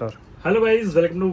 Hello guys, welcome to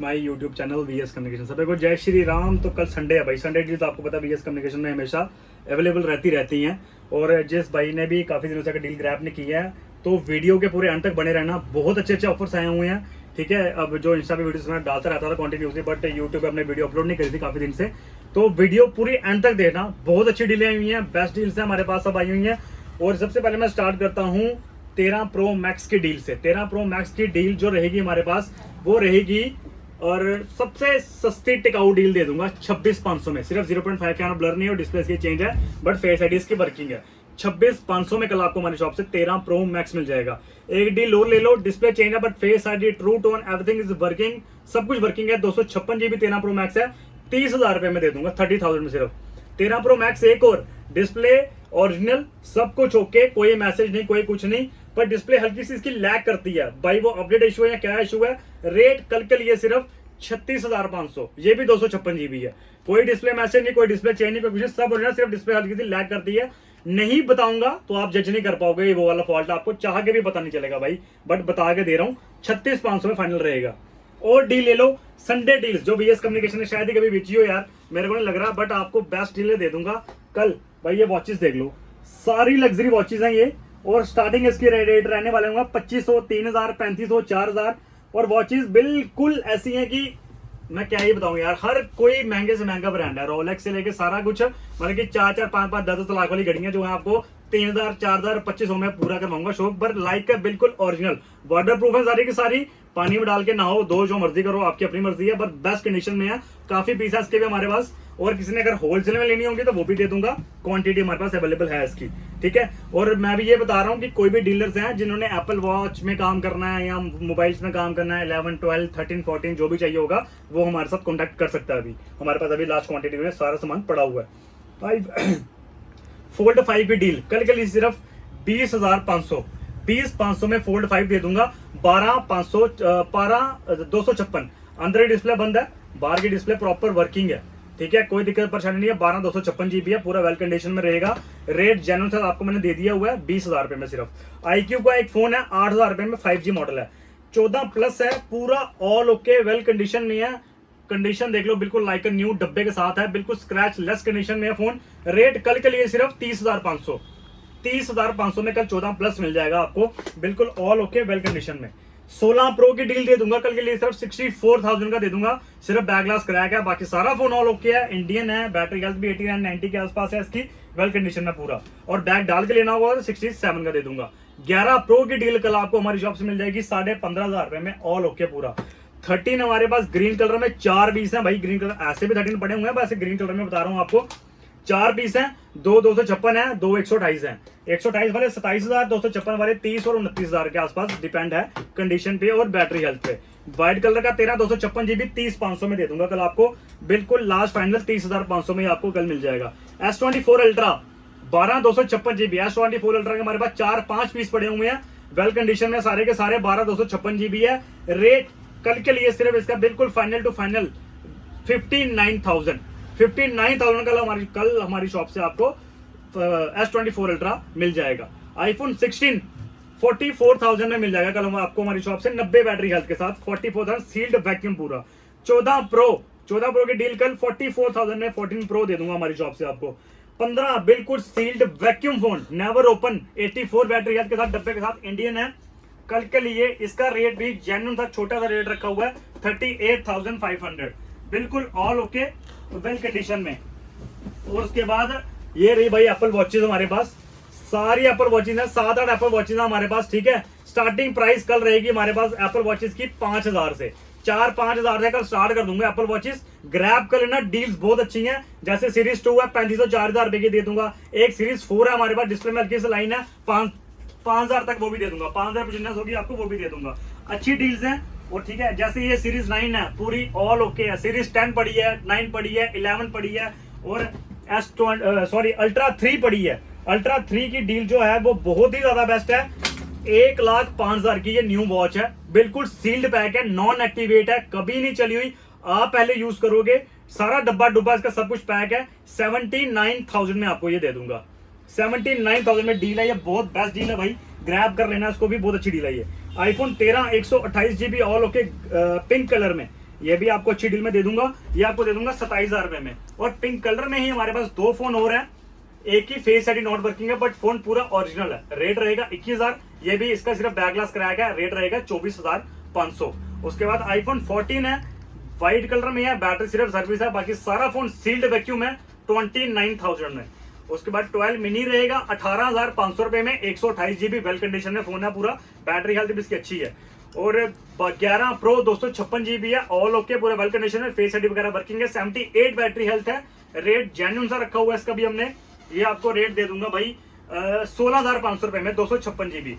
my YouTube channel VS communication. सभी को जय श्री राम। तो कल संडे है भाई, संडे डील तो आपको पता है वीएस कम्युनिकेशन में हमेशा अवेलेबल रहती हैं। और जिस भाई ने भी काफ़ी दिनों से डील ग्रैब ने की है, तो वीडियो के पूरे अंत तक बने रहना। बहुत अच्छे अच्छे ऑफर्स आए हुए हैं, ठीक है। अब जो इंस्टा पे वीडियोस में डालता रहता था कॉन्टिन्यूसली, बट यूट्यूब पे अपने वीडियो अपलोड नहीं करी थी काफ़ी दिन से। तो वीडियो पूरी एंड तक देखना, बहुत अच्छी डीलें आई हुई हैं, बेस्ट डील्स हैं हमारे पास सब आई हुई हैं। और सबसे पहले मैं स्टार्ट करता हूँ 13 प्रो मैक्स की डील से। 13 प्रो मैक्स की डील जो रहेगी हमारे पास वो रहेगी, और सबसे सस्ती टिकाऊ डील दे दूंगा 26,500 में। सिर्फ 0.5 कैमरा ब्लर नहीं है और डिस्प्ले की चेंज है, बट फेस आईडी इसकी वर्किंग है। 26,500 में कल आपको हमारी शॉप से 13 प्रो मैक्स मिल जाएगा। एक डील और ले लो, डिस्प्ले चेंज है but face ID, true tone, everything is working, सब कुछ वर्किंग है। 256 GB 13 प्रो मैक्स है, 30,000 रुपए में दे दूंगा, 30,000 में सिर्फ 13 प्रो मैक्स। एक और डिस्प्ले ओरिजिनल, सब कुछ ओके, कोई मैसेज नहीं, कोई कुछ नहीं, पर डिस्प्ले हल्की सी इसकी लैग करती है भाई। वो अपडेट इशू है या क्या इशू है। रेट कल के लिए सिर्फ 36,500, ये भी 256 GB है। कोई डिस्प्ले मैसेज नहीं, कोई डिस्प्ले चेंज नहीं, कोई कुछ, सब ओरिजिनल, सिर्फ डिस्प्ले हल्की सी लैग करती है। नहीं बताऊंगा तो आप जज नहीं कर पाओगे, वो वाला फॉल्ट आपको चाह के भी पता नहीं चलेगा भाई, बट बता के दे रहा हूँ 36,500 में फाइनल रहेगा। और डील ले लो, संडे डील्स जो वीएस कम्युनिकेशन ने शायद ही कभी बेची हो यार, मेरे को नहीं लग रहा, बट आपको बेस्ट डील दे दूंगा कल भाई। ये वॉचेस देख लो, सारी लग्जरी वॉचेस हैं ये, और स्टार्टिंग इसकी रेट रहने वाले होंगे 2500, 3000, 3500, 4000। और वॉचेस बिल्कुल ऐसी हैं कि मैं क्या ही बताऊं यार, हर कोई महंगे से महंगा ब्रांड है, रोलेक्स से लेके सारा कुछ, मतलब कि 4-4, 5-5, 10-10 लाख वाली घड़ियां जो है आपको 3,000, 4,000, 2500 में पूरा करवाऊंगा शौक। पर लाइक का बिल्कुल ओरिजिनल, वाटर प्रूफ है सारी की सारी, पानी में डाल के नहाओ धो, जो मर्जी करो, आपकी अपनी मर्जी है, पर बेस्ट कंडीशन में है। काफी पीस है इसके भी हमारे पास, और किसी ने अगर होलसेल में लेनी होगी तो वो भी दे दूंगा, क्वांटिटी हमारे पास अवेलेबल है इसकी, ठीक है। और मैं भी ये बता रहा हूँ कि कोई भी डीलर्स हैं जिन्होंने एप्पल वॉच में काम करना है या मोबाइल्स में काम करना है, 11, 12, 13, 14 जो भी चाहिए होगा, वो हमारे साथ कॉन्टैक्ट कर सकता है। अभी हमारे पास अभी लास्ट क्वांटिटी में सारा सामान पड़ा हुआ है। फोल्ड 5 की डील कल के लिए सिर्फ 20,500, 20,500 में फोल्ड 5 दे दूंगा। 12,256 अंदर ही डिस्प्ले बंद है, बाहर की डिस्प्ले प्रॉपर वर्किंग है, ठीक है, कोई दिक्कत परेशानी नहीं है। 12,256 GB है, पूरा वेल कंडीशन में रहेगा। रेट जेन्युइन था आपको मैंने दे दिया हुआ है 20,000 रुपए में सिर्फ। iQOO का एक फोन है 8,000 रुपए में, 5G मॉडल है, 14+ है, पूरा ऑल ओके, वेल कंडीशन में है। कंडीशन देख लो, बिल्कुल लाइक न्यू डब्बे के साथ है, बिल्कुल स्क्रैच लेस कंडीशन में है फोन। रेट कल के लिए सिर्फ 30,500, 30,500 में कल 14+ मिल जाएगा आपको, बिल्कुल ऑल ओके, वेल कंडीशन में। 16 प्रो की डील दे दूंगा कल के लिए सिर्फ 64,000 का दे दूंगा। सिर्फ बैक ग्लास क्रैक है, बाकी सारा फोन ऑल ओके है, इंडियन है, बैटरी हेल्थ भी 89, 90 के आसपास है इसकी, वेल कंडीशन में पूरा। और बैक डाल के लेना होगा तो 67 का दे दूंगा। 11 प्रो की डील कल आपको हमारी शॉप से मिल जाएगी 15,500 रुपए में, ऑल ओके पूरा। 13 हमारे पास ग्रीन कलर में 4 पीस है भाई, ग्रीन कलर ऐसे भी 13 पड़े हुए हैं, वैसे ग्रीन कलर में बता रहा हूँ आपको। 4 पीस हैं, 2,256 है, 2,128 है। 128 वाले 27,000, 256 वाले 30 और 29,000 के आसपास, डिपेंड है कंडीशन पे और बैटरी हेल्थ पे। व्हाइट कलर का 13,256 GB 30,500 में दे दूंगा कल आपको, बिल्कुल लास्ट फाइनल 30,500 में आपको कल मिल जाएगा। S24 ultra 12,256 GB, S24 ultra के हमारे पास 4-5 पीस पड़े हुए हैं, वेल कंडीशन में सारे के सारे, 12,256 GB है। रेट कल के लिए सिर्फ इसका बिल्कुल फाइनल टू फाइनल 59,000, 59,000 कल हमारी शॉप से आपको S24 अल्ट्रा मिल जाएगा। iPhone 16 44,000 में मिल जाएगा कल आपको हमारी शॉप से, 90 बैटरी हेल्थ के साथ, 44,000 सील्ड वैक्यूम पूरा। 14 प्रो की डील कल 44,000 में 14 प्रो दे दूंगा हमारी शॉप से आपको। 15 बिल्कुल sealed vacuum phone, never open, 84 battery health के साथ, डब्बे के साथ, इंडियन है। कल के लिए इसका रेट भी जेन्युइन था, छोटा सा रेट रखा हुआ है 38,500, बिल्कुल ऑल ओके, वेल कंडीशन में। और उसके बाद ये रही भाई एप्पल वॉचेस हमारे पास, सारी एप्पल वॉचेस हैं, 7-8 एप्पल वॉचेस हैं हमारे पास, ठीक है। स्टार्टिंग प्राइस कल रहेगी हमारे पास एप्पल वॉचेस की 5,000 से, 4-5,000 से कल स्टार्ट कर दूंगा एप्पल वॉचेस। ग्रैब कर लेना, डील्स बहुत अच्छी हैं, जैसे सीरीज 2 है 3500, 4,000 रुपए की दे दूंगा। एक सीरीज 4 है हमारे पास, डिस्प्ले में हल्की सी लाइन है, 5,000 तक वो भी दे दूंगा, 5,000 पचीस होगी आपको, वो भी दे दूंगा। अच्छी डील्स हैं। और ठीक है, जैसे ये सीरीज 9 है, पूरी ऑल ओके है, सीरीज 10 पड़ी है, 9 पड़ी है, 11 पड़ी है, और अल्ट्रा 3 पड़ी है। अल्ट्रा 3 की डील जो है वो बहुत ही ज्यादा बेस्ट है। 1,05,000 की ये न्यू वॉच है, बिल्कुल सील्ड पैक है, नॉन एक्टिवेट है, कभी नहीं चली हुई, आप पहले यूज करोगे, सारा डब्बा डुब्बा इसका सब कुछ पैक है। 79,000 में आपको ये दे दूंगा, 79,000 में डील है, ये बहुत बेस्ट डील है भाई। ग्रैब कर लेना इसको भी, बहुत अच्छी डील है ये। IPhone 13 128 GB all okay pink colour में, ये भी आपको अच्छी डील में दे दूंगा। ये आपको दे दूंगा 27,000 रुपए में। और पिंक कलर में ही हमारे पास 2 फोन और हैं, एक ही फेस आईडी नॉट वर्किंग है बट फोन पूरा ओरिजिनल है। रेट रहेगा 21,000, ये भी इसका सिर्फ बैक ग्लास कराया गया, रेट रहेगा 24,500। उसके बाद आईफोन 14 है, व्हाइट कलर में है, बैटरी सिर्फ सर्विस है, बाकी सारा फोन सील्ड वैक्यूम है 29,000 में। उसके बाद 12 मिनी रहेगा 18,500 रुपए में, 128 GB वेल कंडीशन में फोन है पूरा, बैटरी हेल्थ भी इसकी अच्छी है। और 11 प्रो 256 GB है, ऑल ओके पूरा वेल कंडीशन में, फेस आईडी वगैरह वर्किंग है, 78 बैटरी हेल्थ है। रेट जेन्युइन सा रखा हुआ है इसका भी हमने, ये आपको रेट दे दूंगा भाई 16,500 रुपए में, 256 GB।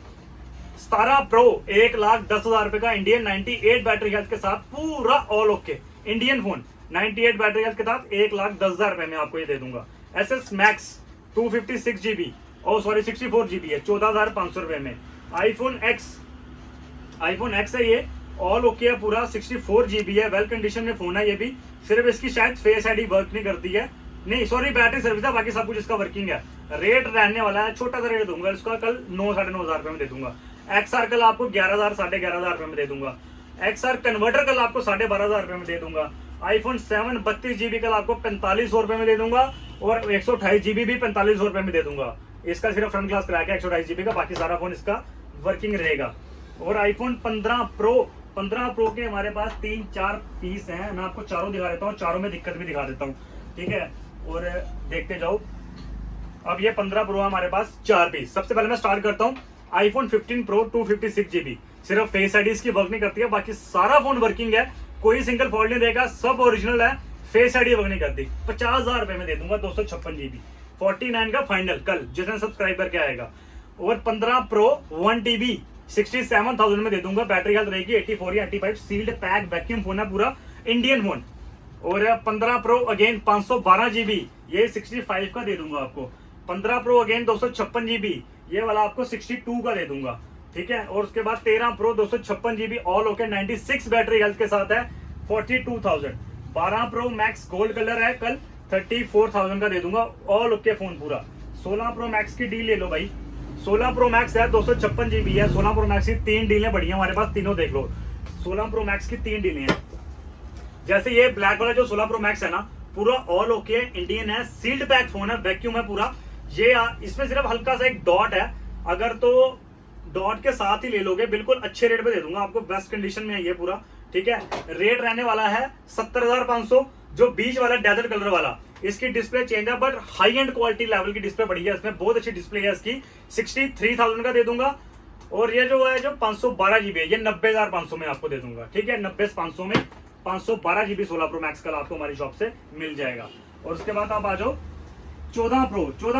17 प्रो 1,10,000 रुपए का इंडियन, 98 बैटरी हेल्थ के साथ, पूरा all okay Indian phone, 98 battery health के साथ 1,10,000 रुपए में आपको ये दे दूंगा। एसएस मैक्स 256 GB और सॉरी 64 GB है, 14,500 रुपए में। आईफोन एक्स है ये, ऑल ओके है पूरा, 64 GB है, वेल कंडीशन में फोन है ये भी। सिर्फ इसकी शायद फेस आईडी वर्क नहीं करती है, नहीं सॉरी बैटरी सर्विस है, बाकी सब कुछ इसका वर्किंग है। रेट रहने वाला है, छोटा सा रेट दूंगा इसका कल 9 साढ़े 9 हजार रुपए में दे दूंगा। XR कल आपको 11,000 साढ़े 11,000 रुपए में दे दूंगा। XR कन्वर्टर कल आपको 12,500 रुपए में दे दूंगा। आईफोन 7 32 GB कल आपको 4500 रुपए में दे दूंगा, और 128 GB भी 4500 रुपए में दे दूंगा। इसका सिर्फ फ्रंट ग्लास करा के 128 GB का, बाकी सारा फोन इसका वर्किंग रहेगा। और आईफोन 15 प्रो के हमारे पास 3-4 पीस हैं, मैं आपको चारों दिखा देता हूँ, चारों में दिक्कत भी दिखा देता हूँ, ठीक है, और देखते जाओ। अब ये 15 प्रो हमारे पास 4 पीस। सबसे पहले मैं स्टार्ट करता हूँ आईफोन 15 प्रो 256 GB, सिर्फ फेस आईडी इसकी वर्क नहीं करती है, बाकी सारा फोन वर्किंग है, कोई सिंगल फॉल्ट नहीं रहेगा, सब ओरिजिनल है, फेस आईडी वर्क नहीं करती। 50,000 रुपए में दे दूंगा, 256 GB, 49 का फाइनल कल जितने सब्सक्राइब करके आएगा। और 15 प्रो 1 TB 67,000 में दे दूंगा, बैटरी हेल्थ रहेगी 84 या 85, सील्ड पैक वैक्यूम फोन है पूरा, इंडियन फोन। और 15 प्रो अगेन 512 GB, ये 65 का दे दूंगा आपको। 15 प्रो अगेन 256 GB, ये वाला आपको 62 का दे दूंगा, ठीक है। और उसके बाद 13 pro 256 GB all okay 96 battery health के साथ है, 42,000। 12 प्रो मैक्स गोल्ड कलर है, कल 34,000 का दे दूंगा, ऑल ओके फोन पूरा। 16 प्रो मैक्स की डील ले लो भाई, 16 प्रो मैक्स है 256 GB है। 16 प्रो मैक्स की 3 डीलें बढ़िया हमारे पास, तीनों देख लो। 16 प्रो मैक्स की 3 डीलें हैं, जैसे ये ब्लैक वाला जो 16 प्रो मैक्स है ना, पूरा ऑल ओके इंडियन है, सील्ड पैक फोन है, वैक्यूम है पूरा। ये इसमें सिर्फ हल्का सा एक डॉट है, अगर तो डॉट के साथ ही ले लोगे बिल्कुल अच्छे रेट पे दे दूंगा आपको, बेस्ट कंडीशन में है ये पूरा, ठीक है। रेट रहने वाला है 70,500। जो बीच वाला डेजर्ट कलर वाला, इसकी डिस्प्ले चेंज है but high and quality level की डिस्प्ले बढ़ी है, इसमें बहुत अच्छी डिस्प्ले है इसकी, 63,000 का दे दूंगा। और ये जो है जो 512 GB है, ये 90,500 में आपको दे दूंगा, ठीक है। 90,500 में 512 GB 16 प्रो मैक्स कल आपको हमारी शॉप से मिल जाएगा। और उसके बाद आप आ जाओ 14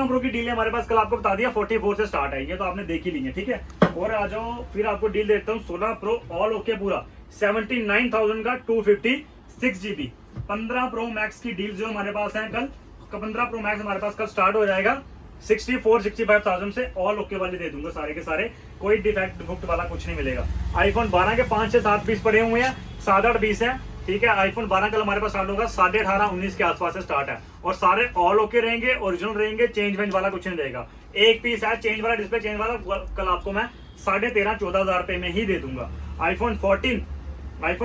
प्रो की डील हमारे पास कल आपको बता दिया 44 से स्टार्ट है, ये तो आपने देख ही ली है, ठीक है। और आ जाओ फिर आपको डील देता हूँ 16 प्रो ऑल ओके पूरा 79,000 का 256 GB। 15 प्रो मैक्स की डील जो हमारे पास है कल, 15 प्रो मैक्स हमारे पास कल स्टार्ट हो जाएगा 64-65,000 से, ऑल ओके वाले दे दूंगा सारे के सारे, कोई डिफेक्ट बुक्ड वाला कुछ नहीं मिलेगा। आईफोन 12 के 5 से 7 पीस पड़े हुए हैं, 7-8 पीस है, ठीक है। आईफोन 12 कल हमारे पास स्टार्ट होगा 18.5-19 के आसपास से स्टार्ट है, और सारे ऑल ओके रहेंगे, ओरिजिनल रहेंगे, चेंज वेंज वाला कुछ नहीं रहेगा। एक पीस है चेंज वाला, डिस्प्ले चेंज वाला, कल आपको मैं 13,500-14,000 रुपए में ही दे दूंगा। आईफोन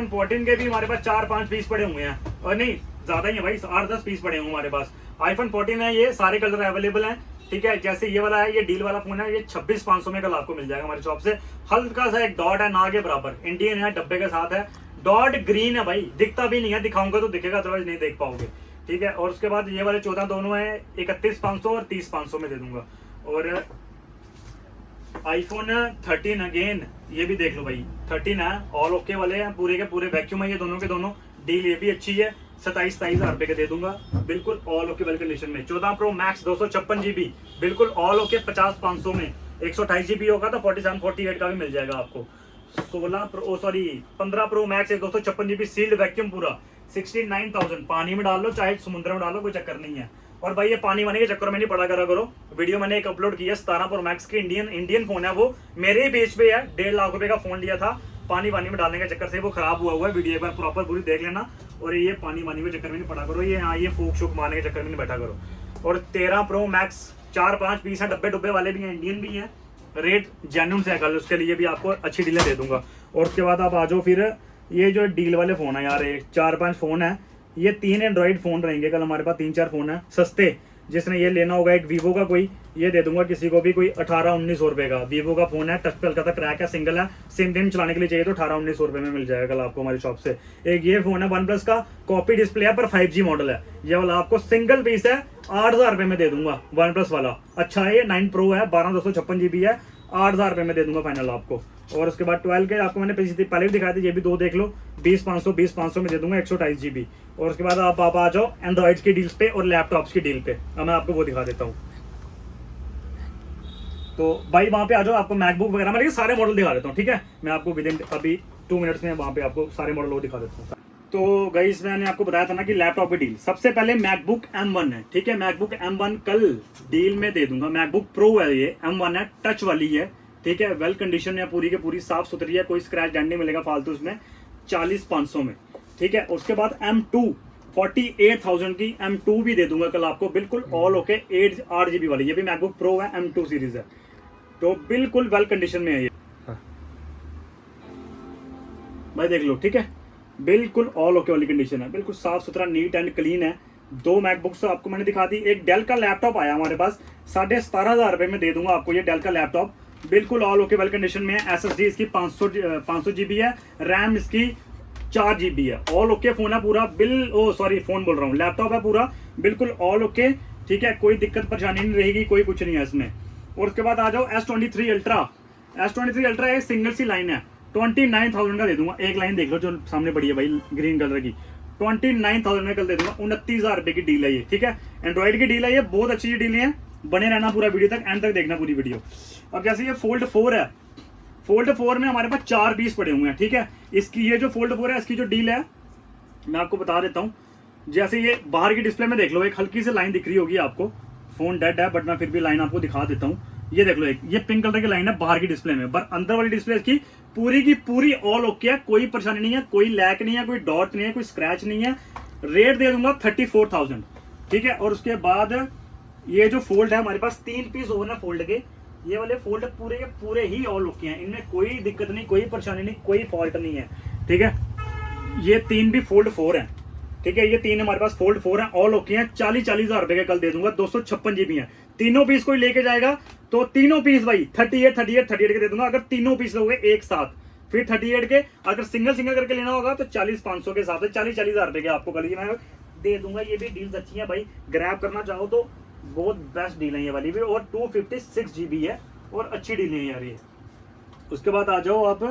14 के भी हमारे पास 4-5 पीस पड़े हुए हैं, और नहीं ज्यादा ही है भाई, 8-10 पीस पड़े हुए हमारे पास। आईफोन 14 है, ये सारे कलर अवेलेबल हैं, ठीक है। जैसे ये वाला है, ये डील वाला फोन है, ये 26,500 में कल आपको मिल जाएगा हमारी शॉप से। हल्का सा एक डॉट है ना के बराबर, इंडियन है, डब्बे के साथ है, डॉट ग्रीन है भाई, दिखता भी नहीं है, दिखाऊंगा तो दिखेगा, अदरवाइज नहीं देख पाओगे, ठीक है। और उसके बाद ये वाले 14 दोनों है 31,500 और 30,500 में दे दूंगा। और आईफोन 13 अगेन, ये भी देख लो भाई, 13 है, ऑल ओके वाले हैं, पूरे के पूरे वैक्यूम है ये दोनों के दोनों, डील ये भी अच्छी है, 27,000 रुपए के दे दूंगा, बिल्कुल ऑल ओके वेल कंडीशन में। 14 प्रो मैक्स 256 GB, बिल्कुल ऑल ओके 50,500 में, 128 GB होगा तो 47-48 का भी मिल जाएगा आपको। 15 Pro Max 256 GB sealed vacuum पूरा 69,000, पानी में डाल लो चाहे समुद्र में डालो, कोई चक्कर नहीं है। और भाई ये पानी वानी के चक्कर में नहीं पड़ा करो, वीडियो मैंने एक अपलोड की है 17 प्रो मैक्स की, इंडियन फोन है वो, मेरे ही पेज पे है, 1.5 लाख रुपए का फोन लिया था, पानी वानी में डालने के चक्कर से वो खराब हुआ है। वीडियो एक बार प्रॉपर पूरी देख लेना, और ये पानी वानी के चक्कर में नहीं पड़ा करो, ये फूक शूक मारने के चक्कर में नहीं बैठा करो। और 13 प्रो मैक्स 4-5 पीस है, डब्बे वाले भी हैं, इंडियन भी हैं, रेट जेन्युइन से है कल, उसके लिए भी आपको अच्छी डीलें दे दूंगा। और उसके बाद आप आ जाओ फिर ये जो डील वाले फ़ोन है यार, ये 4-5 फ़ोन है, ये 3 एंड्रॉइड फ़ोन रहेंगे कल हमारे पास, 3-4 फ़ोन है सस्ते। जिसने ये लेना होगा एक वीवो का कोई, ये दे दूंगा किसी को भी, कोई 1800-1900 रुपये का वीवो का फ़ोन है, टच पे हल्का सा क्रैक है, सिंगल है, सिम टिम चलाने के लिए चाहिए तो 1800-1900 रुपये में मिल जाएगा कल आपको हमारी शॉप से। एक ये फ़ोन है वन प्लस का, कॉपी डिस्प्ले है पर 5G मॉडल है, ये वाला आपको सिंगल पीस है 8000 रुपये में दे दूंगा। वन प्लस वाला अच्छा है, ये 9 प्रो है, 12/256 GB है, 8000 रुपये में दे दूंगा फाइनल आपको। और उसके बाद 12 के आपको मैंने पहले भी दिखाए थे, ये भी 2 देख लो, 20,500 में दे दूंगा 128 GB। और उसके बाद आप आ जाओ एंड्रॉइड की डील्स पे और लैपटॉप्स की डील पे, अब मैं आपको वो दिखा देता हूँ। तो भाई वहाँ पे आ जाओ, आपको मैकबुक वगैरह मैं सारे मॉडल दिखा देता हूँ, ठीक है। मैं आपको विद इन अभी 2 मिनट्स में वहाँ पे आपको सारे मॉडल वो दिखा देता हूँ। तो गाइस मैंने आपको बताया था ना कि लैपटॉप की डील, सबसे पहले मैकबुक M1 है, ठीक है। मैकबुक M1 कल डील में दे दूंगा। मैकबुक प्रो है, ये M1 है, टच वाली है, ठीक है, वेल कंडीशन है, पूरी की पूरी साफ सुथरी है, कोई स्क्रैच डेंट नहीं मिलेगा फालतू उसमें, 40,500 में, ठीक है। उसके बाद M2 48,000 की M2 भी दे दूंगा कल आपको, बिल्कुल ऑल ओके, 8 GB वाली, ये भी मैकबुक प्रो है, M2 सीरीज है, तो बिल्कुल वेल कंडीशन में है ये भाई, देख लो, ठीक है, बिल्कुल ऑल ओके वाली कंडीशन है, बिल्कुल साफ सुथरा नीट एंड क्लीन है। 2 मैकबुक्स आपको मैंने दिखा दी। एक डेल का लैपटॉप आया हमारे पास, 17,500 रुपये में दे दूंगा आपको ये डेल का लैपटॉप, बिल्कुल ऑल ओके वेल कंडीशन में है। SSD इसकी 500 GB है, रैम इसकी 4 GB है, ऑल ओके फोन है पूरा, फोन बोल रहा हूँ, लैपटॉप है पूरा बिल्कुल ऑल ओके, ठीक है, कोई दिक्कत परेशानी नहीं रहेगी, कोई कुछ नहीं है इसमें। और उसके बाद आ जाओ S23 अल्ट्रा। S23 अल्ट्रा एक सिंगल सी लाइन है, 29,000 का दे दूंगा। एक लाइन देख लो जो सामने पड़ी है भाई ग्रीन कलर की, 29,000 में कल दे दूंगा। 29,000 रुपये की डील है ये, ठीक है, एंड्रॉइड की डील है ये, बहुत अच्छी डील है, बने रहना पूरा वीडियो तक, एंड तक देखना पूरी वीडियो। अब जैसे ये फोल्ड 4 है, फोल्ड 4 में हमारे पास 4 पीस पड़े हुए हैं, ठीक है। इसकी ये जो फोल्ड 4 है, इसकी जो डील है मैं आपको बता देता हूँ। जैसे ये बाहर की डिस्प्ले में देख लो, एक हल्की सी लाइन दिख रही होगी आपको, फोन डेड है बट मैं फिर भी लाइन आपको दिखा देता हूँ। ये देख लो, एक ये पिंक कलर की लाइन है बाहर की डिस्प्ले में, पर अंदर वाली डिस्प्ले की पूरी ऑल ओके है, कोई परेशानी नहीं है, कोई लैक नहीं है, कोई डॉट नहीं है, कोई स्क्रैच नहीं है। रेट दे दूंगा 34,000, ठीक है। और उसके बाद ये जो फोल्ड है हमारे पास 3 पीस ओवन है फोल्ड के, ये वाले फोल्ड पूरे के पूरे ही ऑल ओके हैं, इनमें कोई दिक्कत नहीं, कोई परेशानी नहीं, कोई फॉल्ट नहीं है, ठीक है। ये 3 भी फोल्ड 4 है, ठीक है, ये 3 हमारे पास फोल्ड 4 है, ऑल ओके हैं, 40,000 रुपए के कल दे दूंगा। 256 GB है, तीनों पीस कोई लेके जाएगा तो तीनों पीस भाई 38 के दे दूंगा। अगर तीनों पीस लोगे एक साथ फिर 38 के, अगर सिंगल करके लेना होगा तो 40,500 के हिसाब से 40,000 रुपए के आपको कल ये मैं दे दूंगा। ये भी डील्स अच्छी है भाई, ग्रैब करना चाहो तो बहुत बेस्ट डील है ये वाली भी, और 256 GB है, और अच्छी डील है यार ये। उसके बाद आ जाओ आप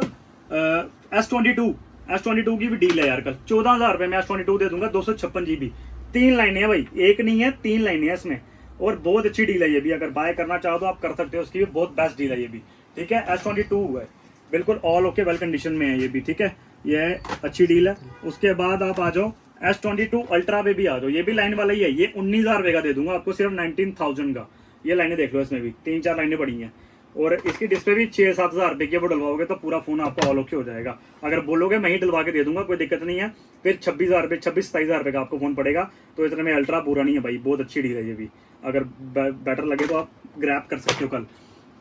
S22 की भी डील है यार कल, 14,000 रुपए में S22 दे दूंगा, 256 GB, 3 लाइनें हैं भाई, एक नहीं है 3 लाइनें हैं इसमें, और बहुत अच्छी डील है ये भी। अगर बाय करना चाहो तो आप कर सकते हो, उसकी भी बहुत बेस्ट डील है ये भी, ठीक है। S22 है, बिल्कुल ऑल ओके वेल कंडीशन में है ये भी, ठीक है, ये अच्छी डील है। उसके बाद आप आ जाओ S22 अल्ट्रा पे भी आ जाओ, ये भी लाइन वाला ही है, ये 19,000 रुपए का दे दूंगा आपको, सिर्फ 19,000 का। ये लाइनें देख लो, इसमें भी 3-4 लाइनें पड़ी हैं, और इसकी डिस्प्ले भी 6-7 हज़ार रुपये की वो डलवाओगे तो पूरा फोन आपका ऑल ओके हो जाएगा। अगर बोलोगे मैं ही डलवा के दे दूंगा, कोई दिक्कत नहीं है, फिर 26,000 रुपये 27-27,000 रुपये का आपको फोन पड़ेगा। तो इतने में अल्ट्रा बुरा नहीं है भाई, बहुत अच्छी डील है ये भी, अगर बेटर लगे तो आप ग्रैब कर सकते हो। कल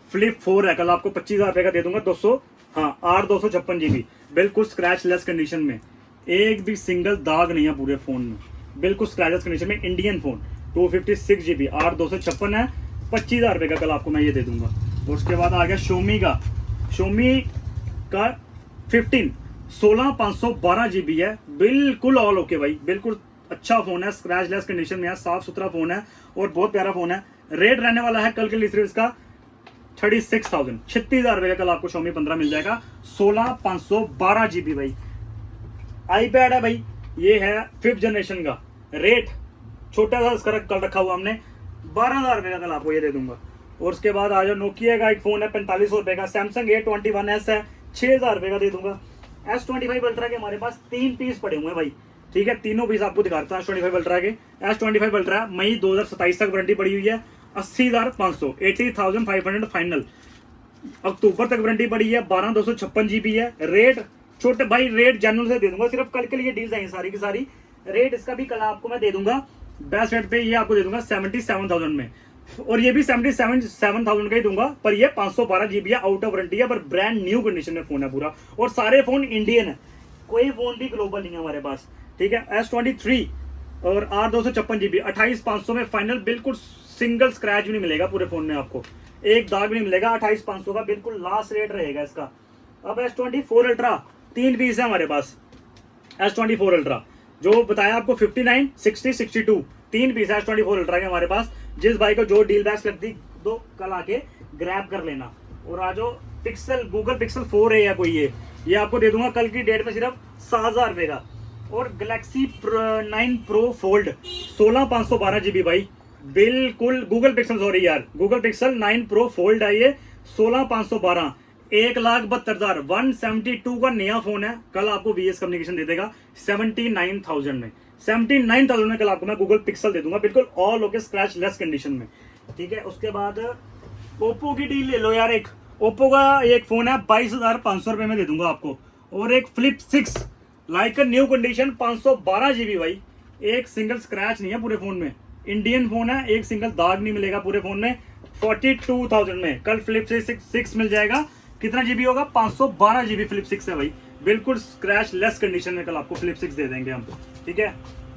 फ्लिप 4 है, कल आपको 25,000 रुपये का दे दूंगा, 256 GB, बिल्कुल स्क्रैच लेस कंडीशन में, एक भी सिंगल दाग नहीं है पूरे फोन में, बिल्कुल स्क्रैचलेस कंडीशन में, इंडियन फोन, 256 GB, 256 है, 25,000 रुपये का कल आपको मैं ये दे दूंगा। और उसके बाद आ गया Xiaomi का 16,512 GB है, बिल्कुल ऑल ओके भाई, बिल्कुल अच्छा फोन है, स्क्रैच लेस कंडीशन में है, साफ सुथरा फोन है, और बहुत प्यारा फोन है। रेट रहने वाला है कल के लिए सिर्फ इसका 36,000, 36,000 रुपये का कल आपको Xiaomi 15 मिल जाएगा, 16,512 GB भाई। iPad है भाई, ये है 5th जनरेशन का, रेट छोटा सा इसका कल रखा हुआ हमने, 12,000 रुपये का कल आपको ये दे दूंगा। और उसके बाद आ जाओ नोकिया का एक फोन है 4500 रुपये का, सैमसंग A21s है, 6,000 रुपये का दे दूंगा। S25 अल्ट्रा के हमारे पास 3 पीस पड़े हुए हैं भाई, ठीक है, तीनों पीस आपको दिखाता हूँ S25 अल्ट्रा के। S25 अल्ट्रा मई 2027 तक वारंटी पड़ी हुई है, 80,500, 80,500 फाइनल। अक्टूबर तक वारंटी पड़ी है, 12,256 GB है। रेट छोटे भाई, रेट जेन्युइन से दे दूंगा, सिर्फ कल के लिए डील्स आई सारी की सारी। रेट इसका भी कल आपको मैं दे दूंगा बेस्ट रेट पे, ये आपको दे दूंगा 77,000 में, और ये भी 77,000 का ही दूंगा, पर ये 512 GB है, आउट ऑफ वारंटी है, पर ब्रांड न्यू कंडीशन में फोन है पूरा, और सारे फोन इंडियन है, कोई फोन भी ग्लोबल नहीं है हमारे पास, ठीक है। S23 और R256 GB 28,500 में फाइनल, बिल्कुल सिंगल स्क्रैच भी नहीं मिलेगा पूरे फोन में, आपको एक दाग भी नहीं मिलेगा, 28,500 का बिल्कुल लास्ट रेट रहेगा इसका। अब S24 अल्ट्रा 3 पीस है हमारे पास, S24 अल्ट्रा जो बताया आपको 59, 60, 62 3 पीस है S24 अल्ट्रा के हमारे पास। जिस भाई को जो डील बैक्स लगती दो कल आके ग्रैब कर लेना। और आज जो पिक्सल गूगल पिक्सल 4 है या कोई ये आपको दे दूंगा कल की डेट में सिर्फ 7,000 रुपये का। और गैलेक्सी 9 प्रो फोल्ड 16,512 GB भाई, बिल्कुल गूगल पिक्सल, सॉरी यार, गूगल पिक्सल 9 प्रो फोल्ड है ये 16,512, 1,72,000 172 का नया फोन है। कल आपको VS कम्युनिकेशन दे देगा 79,000 में, 79,000 में कल आपको मैं गूगल पिक्सल दे दूंगा, बिल्कुल all okay scratch less condition में, ठीक है। उसके बाद ओप्पो की डील ले लो यार, एक ओप्पो का एक फोन है 22,500 रुपये में दे दूंगा आपको। और एक flip 6 like new condition 512 GB भाई, एक सिंगल स्क्रैच नहीं है पूरे फोन में, इंडियन फोन है, एक सिंगल दाग नहीं मिलेगा पूरे फोन में, 42,000 में कल फ्लिप 6 मिल जाएगा। कितना GB होगा? 512 GB फ्लिप 6 है भाई, बिल्कुल स्क्रैच लेस कंडीशन में कल आपको फ्लिप 6 दे देंगे हम, ठीक है।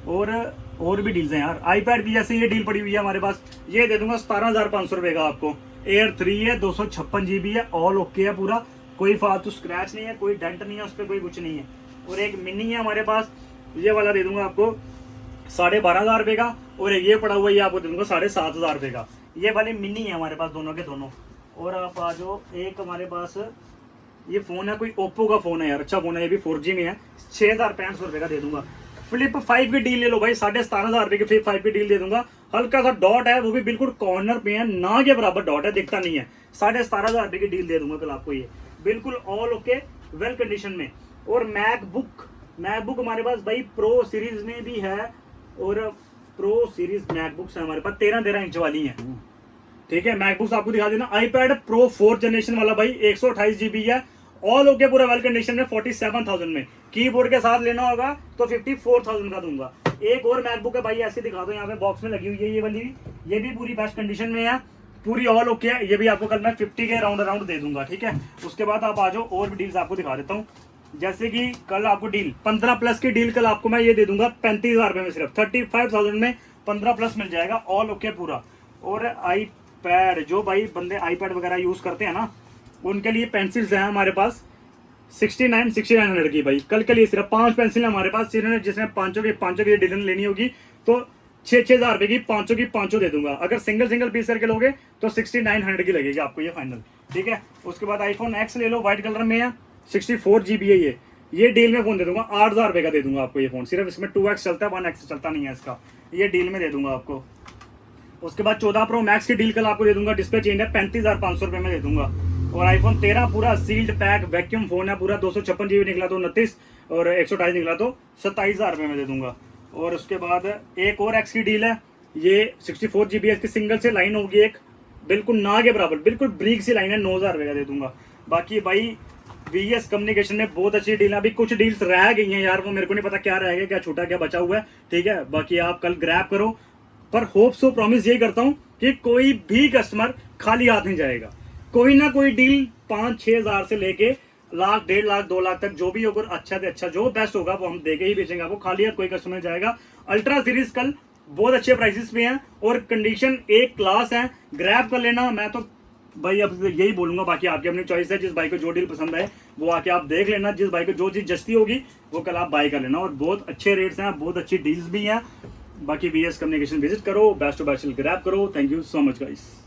और भी डील्स हैं यार, आईपैड की जैसे ये डील पड़ी हुई है हमारे पास, ये दे दूंगा 17,500 रुपये का आपको। एयर 3 है, 256 GB है, ऑल ओके है पूरा, कोई फालतू स्क्रैच नहीं है, कोई डेंट नहीं है उस पर, कोई कुछ नहीं है। और एक मिनी है हमारे पास, ये वाला दे दूंगा आपको 12,500 रुपये का। और एक ये पड़ा हुआ ये आपको दे दूंगा 7,500 रुपये का। ये वाले मिनी है हमारे पास दोनों के दोनों। और आप आ जाओ, एक हमारे पास ये फोन है, कोई ओप्पो का फोन है यार, अच्छा फोन है, ये भी 4G में है, 6,500 रुपये का दे दूंगा। फ्लिप 5 की डील ले लो भाई, 17,500 रुपये की फ्लिप 5 की डील दे दूंगा। हल्का सा डॉट है, वो भी बिल्कुल कॉर्नर पे है, ना के बराबर डॉट है, दिखता नहीं है, 17,500 रुपये की डील दे दूंगा कल आपको, ये बिल्कुल ऑल ओके वेल कंडीशन में। और मैकबुक हमारे पास भाई प्रो सीरीज में भी है, और प्रो सीरीज मैकबुक्स है हमारे पास 13 इंच वाली है, ठीक है। मैकबुक्स आपको दिखा देना। आईपैड प्रो 4th जनरेशन वाला भाई 128 GB है, ऑल ओके पूरा वेल कंडीशन में, 47,000 में। कीबोर्ड के साथ लेना होगा तो 54,000 का दूंगा। एक और मैकबुक है भाई, ऐसे दिखा दो, यहाँ पे बॉक्स में लगी हुई है ये वाली, ये भी पूरी बेस्ट कंडीशन में है, पूरी ऑल ओके है, ये भी आपको कल मैं 50 के राउंड दे दूंगा, ठीक है। उसके बाद आप आ जाओ, और भी डील्स आपको दिखा देता हूँ। जैसे कि कल आपको डील 15+ की डील कल आपको मैं ये दे दूंगा 35,000 रुपये में, सिर्फ 35,000 में 15+ मिल जाएगा, ऑल ओके पूरा। और आईपैड, जो भाई बंदे आईपैड वगैरह यूज करते हैं ना, उनके लिए पेंसिल्स हैं हमारे पास 6900 की भाई, कल के लिए सिर्फ 5 पेंसिल है हमारे पास, जिसमें पांचों की डिजाइन लेनी होगी तो 6,000 रुपये की पांचों दे दूंगा। अगर सिंगल पीस करके लोगे तो 6900 की लगेगी आपको ये फाइनल, ठीक है। उसके बाद आईफोन X ले लो, व्हाइट कलर में है, 64 GB है ये डील में फोन दे दूंगा, 8,000 रुपये का दे दूंगा आपको ये फोन, सिर्फ इसमें 2X चलता है, 1X चलता नहीं है इसका, ये डील में दे दूंगा आपको। उसके बाद 14 Pro Max की डील कल आपको दे दूंगा, डिस्प्ले चेंज है, 35,500 रुपये में दे दूंगा। और आईफोन 13 पूरा सील्ड पैक वैक्यूम फोन है पूरा, 256 GB निकला तो 29, और 128 निकला तो 27,000 रुपये में दे दूंगा। और उसके बाद एक और X की डील है, ये 64 GB है, इसकी सिंगल से लाइन होगी एक, बिल्कुल ना के बराबर, बिल्कुल ब्रीक सी लाइन है, 9,000 रुपये का दे दूंगा। बाकी भाई VS कम्युनिकेशन में बहुत अच्छी डील है, अभी कुछ डील्स रह गई हैं यार, वो मेरे को नहीं पता क्या रह गया, क्या छूटा, क्या बचा हुआ है, ठीक है। बाकी आप कल ग्रैब करो, पर होप सो प्रॉमिस यही करता हूं कि कोई भी कस्टमर खाली हाथ नहीं जाएगा, कोई ना कोई डील 5-6 हज़ार से लेके लाख, 1.5 लाख, 2 लाख तक, जो भी होगा अच्छा से अच्छा, जो बेस्ट होगा वो हम देके ही बेचेंगे आपको, खाली हाथ कोई कस्टमर जाएगा। अल्ट्रा सीरीज कल बहुत अच्छे प्राइसेस पे हैं, और कंडीशन एक क्लास है, ग्रैब कर लेना। मैं तो भाई अब यही बोलूंगा, बाकी आपकी अपनी चॉइस है, जिस भाई को जो डील पसंद आए वो आके आप देख लेना, जिस भाई को जो चीज़ जस्ती होगी वो कल आप बाय कर लेना। और बहुत अच्छे रेट्स हैं, बहुत अच्छी डील्स भी हैं। बाकी VS कम्युनिकेशन विजिट करो, बेस्ट टू बेस्ट ग्रैब करो। Thank you so much guys.